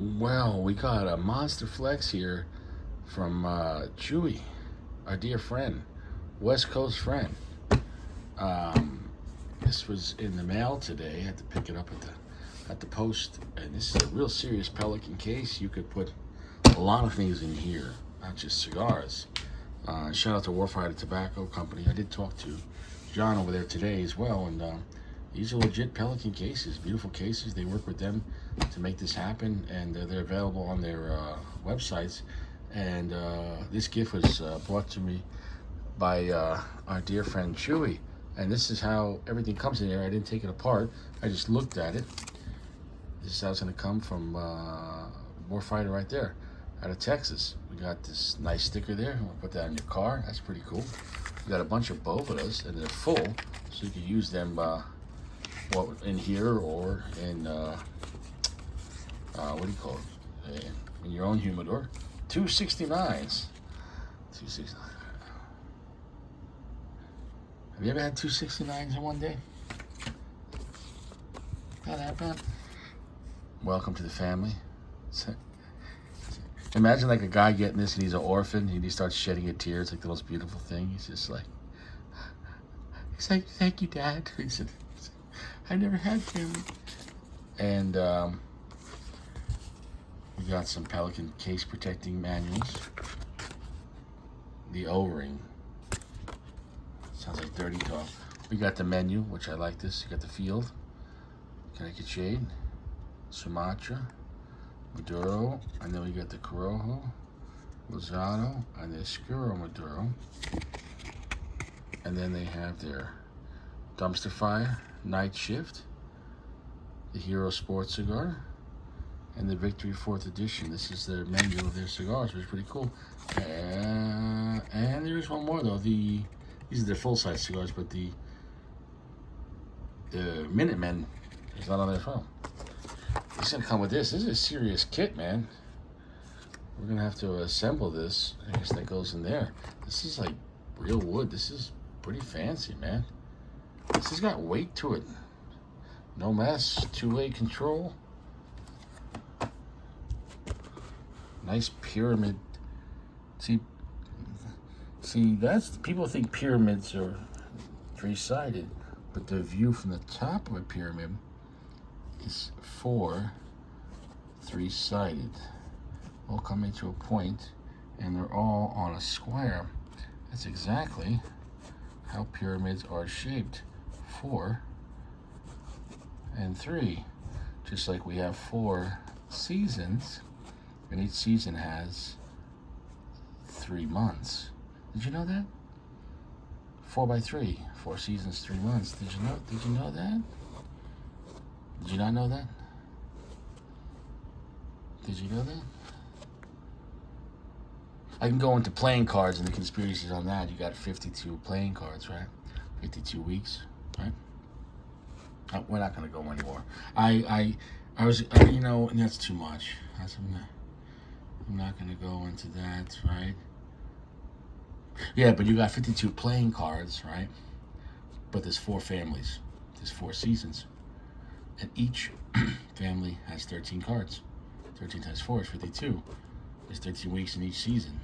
Well, we got a Monster Flex here from Chuy, our dear friend, West Coast friend. This was in the mail today. I had to pick it up at the post, and this is a real serious Pelican case. You could put a lot of things in here, not just cigars. Shout out to Warfighter Tobacco Company. I did talk to John over there today as well, and these are legit Pelican cases, beautiful cases. They work with them to make this happen, and they're available on their websites. And this gift was brought to me by our dear friend Chuy. And this is how everything comes in here. I didn't take it apart. I just looked at it. This is how it's going to come from Warfighter right there out of Texas. We got this nice sticker there. We'll put that on your car. That's pretty cool. We got a bunch of bovodas, and they're full, so you can use them in here or in, what do you call it? In your own humidor. 269s. 269. Have you ever had 269s in one day? That happened? Welcome to the family. Imagine like a guy getting this and he's an orphan and he starts shedding a tear. It's like the most beautiful thing. He's just like, he's like, thank you, Dad. He said, I never had family. And we got some Pelican case protecting manuals. The O-ring. Sounds like dirty talk. We got the menu, which I like this. You got the field, Connecticut Shade, Sumatra, Maduro, and then we got the Corojo, Lozano, and the Oscuro Maduro. And then they have their Dumpster Fire, Night Shift, the Hero Sports Cigar, and the Victory 4th Edition. This is their menu of their cigars, which is pretty cool. And there's one more though. These are their full-size cigars, but the Minutemen is not on there as well. It's gonna come with this. This is a serious kit, man. We're gonna have to assemble this. I guess that goes in there. This is like real wood. This is pretty fancy, man. This has got weight to it. No mess. Two-way control. Nice pyramid. See, that's, people think pyramids are three-sided, but the view from the top of a pyramid is three-sided. All come into a point, and they're all on a square. That's exactly how pyramids are shaped. 4 and 3. Just like we have 4 seasons, and each season has 3 months. Did you know that? 4 by 3, 4 seasons, 3 months. Did you know that? Did you not know that? Did you know that? I can go into playing cards and the conspiracies on that. You got 52 playing cards, right? 52 weeks, right? We're not gonna go anymore. I was, and that's too much. I'm not gonna go into that, right? Yeah, but you got 52 playing cards, right? But there's 4 families. There's 4 seasons. And each family has 13 cards. 13 times 4 is 52. There's 13 weeks in each season.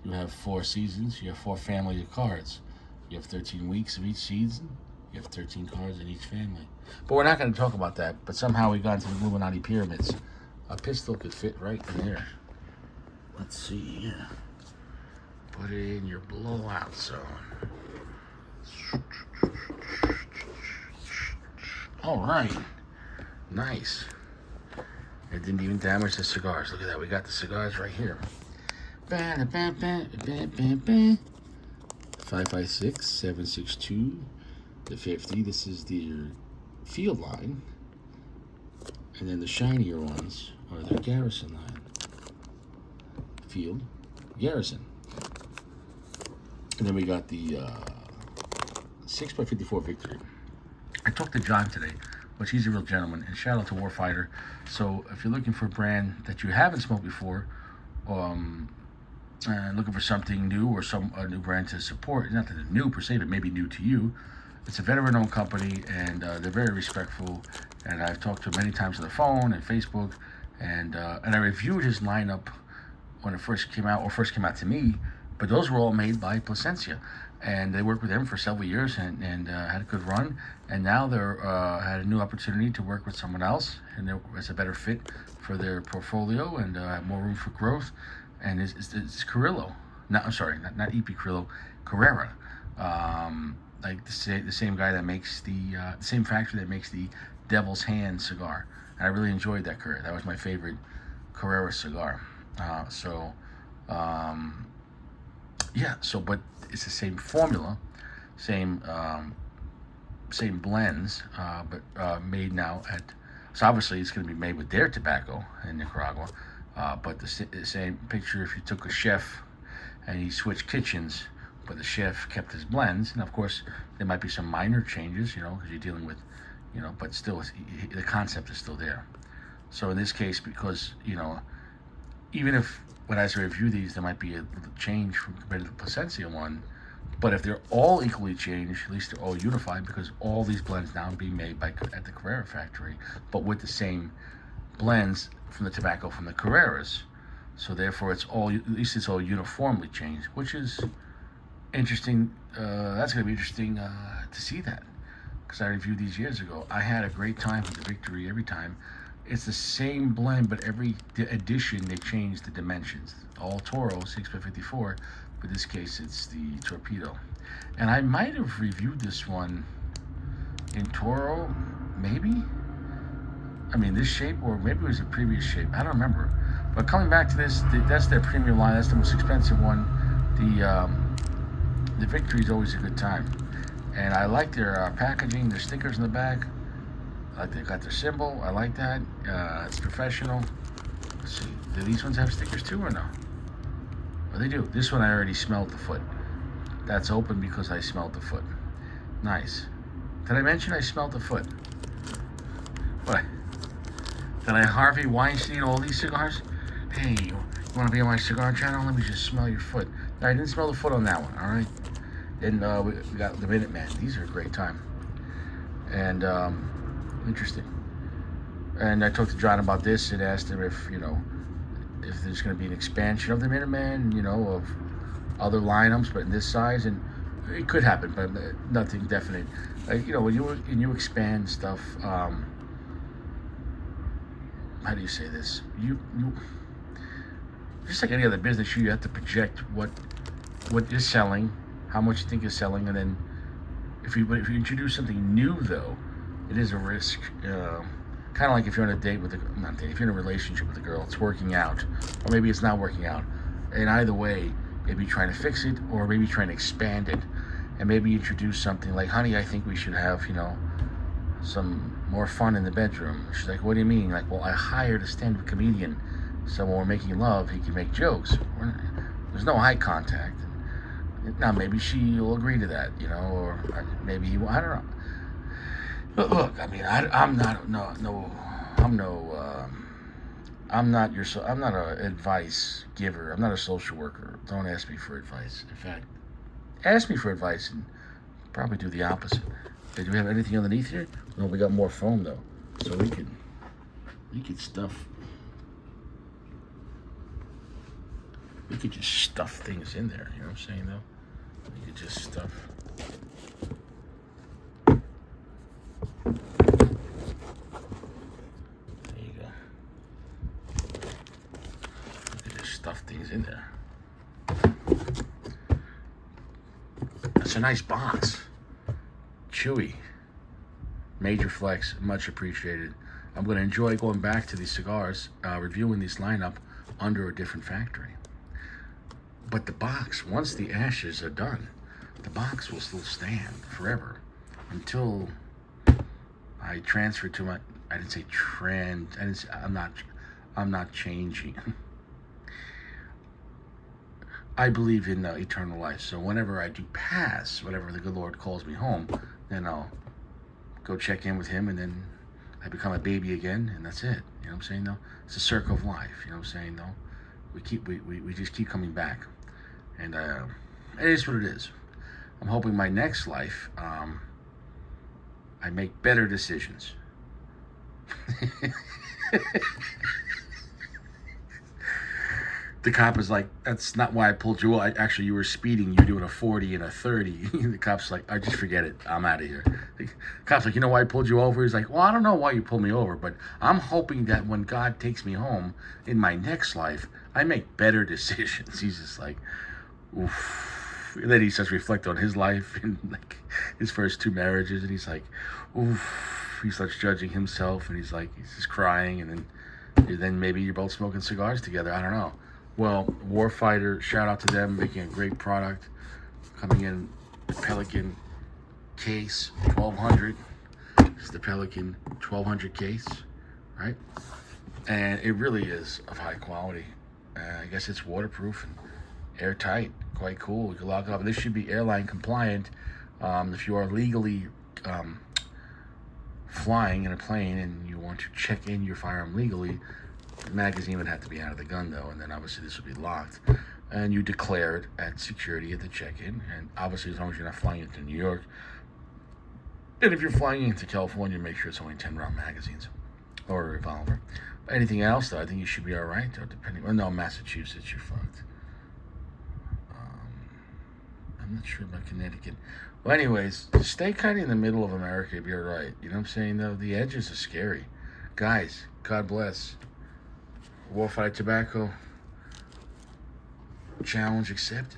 You have 4 seasons. You have 4 families of cards. You have 13 weeks of each season. You have 13 cards in each family. But we're not going to talk about that. But somehow we got into the Illuminati pyramids. A pistol could fit right in there. Let's see, yeah. Put it in your blowout zone. All right. Nice. It didn't even damage the cigars. Look at that. We got the cigars right here. 556, 762, the 50. This is the field line. And then the shinier ones are their garrison line. Field, garrison. And then we got the 6x54 Victory. I talked to John today, which he's a real gentleman, and shout out to Warfighter. So if you're looking for a brand that you haven't smoked before, looking for something new or a new brand to support, not that it's new per se, but maybe new to you, it's a veteran-owned company, and they're very respectful. And I've talked to them many times on the phone and Facebook, and I reviewed his lineup when it first came out, or first came out to me. But those were all made by Placencia, and they worked with him for several years and had a good run. And now they're had a new opportunity to work with someone else, and it's a better fit for their portfolio and have more room for growth. And it's Carrillo. No, I'm sorry, not EP Carrillo, Carrera. Like the same guy that makes the same factory that makes the Devil's Hand cigar. And I really enjoyed that Carrera. That was my favorite Carrera cigar. Yeah. So, but it's the same formula, same same blends, but made now at. So obviously, it's going to be made with their tobacco in Nicaragua. But the same picture, if you took a chef and he switched kitchens, but the chef kept his blends, and of course there might be some minor changes, because you're dealing with, but still the concept is still there. So in this case, because even if when I review these, there might be a change from compared to the Placencia one, but if they're all equally changed, at least they're all unified, because all these blends now are being made at the Carrera factory, but with the same blends from the tobacco from the Carreras. So therefore, at least it's all uniformly changed, which is interesting. That's going to be interesting to see that, because I reviewed these years ago. I had a great time with the Victory every time. It's the same blend, but every edition they change the dimensions. All Toro 6x54, but in this case it's the Torpedo. And I might have reviewed this one in Toro, maybe. I mean, this shape, or maybe it was a previous shape. I don't remember. But coming back to this, that's their premium line. That's the most expensive one. The Victory is always a good time, and I like their packaging, their stickers in the back. I like they got their symbol. I like that. It's professional. Let's see, do these ones have stickers too or no? Oh, they do. This one I already smelled the foot. That's open because I smelled the foot. Nice. Did I mention I smelled the foot? What? Did I Harvey Weinstein all these cigars? Hey, you want to be on my cigar channel? Let me just smell your foot. I didn't smell the foot on that one, all right? Then we got the Minuteman. These are a great time. And interesting. And I talked to John about this and asked him if there's going to be an expansion of the Minuteman, of other lineups, but in this size. And it could happen, but nothing definite. When you expand stuff, how do you say this? You just like any other business, you have to project what is selling, how much you think is selling, and then if you introduce something new, though, it is a risk. Kind of like if you're on a date with if you're in a relationship with a girl, it's working out, or maybe it's not working out. And either way, maybe trying to fix it, or maybe trying to expand it, and maybe introduce something like, honey, I think we should have, some more fun in the bedroom. She's like, what do you mean? Like, well, I hired a stand-up comedian, so when we're making love, he can make jokes. There's no eye contact. Now, maybe she'll agree to that, or maybe he, I don't know. But look, I mean, I'm not an advice giver. I'm not a social worker. Don't ask me for advice. In fact, ask me for advice and probably do the opposite. Okay, do we have anything underneath here? No, we got more foam though, so we could stuff. We could just stuff things in there. You know what I'm saying though? We could just stuff. Stuff things in there. That's a nice box. Chuy. Major flex. Much appreciated. I'm going to enjoy going back to these cigars, reviewing this lineup under a different factory. But the box, once the ashes are done, the box will still stand forever until I transfer to my. I didn't say trend. I didn't say, I'm not changing. I believe in eternal life, so whenever I do pass, whenever the good Lord calls me home, then I'll go check in with him, and then I become a baby again, and that's it. You know what I'm saying, though? It's a circle of life. You know what I'm saying, though? We just keep coming back, and it is what it is. I'm hoping my next life, I make better decisions. The cop is like, that's not why I pulled you over. Actually, you were speeding. You were doing a 40 and a 30. The cop's like, I just forget it. I'm out of here. The cop's like, you know why I pulled you over? He's like, well, I don't know why you pulled me over, but I'm hoping that when God takes me home in my next life, I make better decisions. He's just like, oof. And then he starts reflect on his life and like his first 2 marriages, and he's like, oof. He starts judging himself, and he's just crying, and then maybe you're both smoking cigars together. I don't know. Well, Warfighter, shout out to them, making a great product. Coming in, the Pelican case, 1200. This is the Pelican 1200 case, right? And it really is of high quality. I guess it's waterproof and airtight. Quite cool. You can lock it up. This should be airline compliant. If you are legally flying in a plane and you want to check in your firearm legally, the magazine would have to be out of the gun, though, and then obviously this would be locked. And you declare it at security at the check-in, and obviously as long as you're not flying into New York. And if you're flying into California, make sure it's only 10-round magazines or a revolver. Anything else, though, I think you should be all right, though, depending. Well, no, Massachusetts, you're fucked. I'm not sure about Connecticut. Well, anyways, stay kind of in the middle of America, you'll be all right. You know what I'm saying, though? The edges are scary. Guys, God bless. Warfighter Tobacco. Challenge accepted.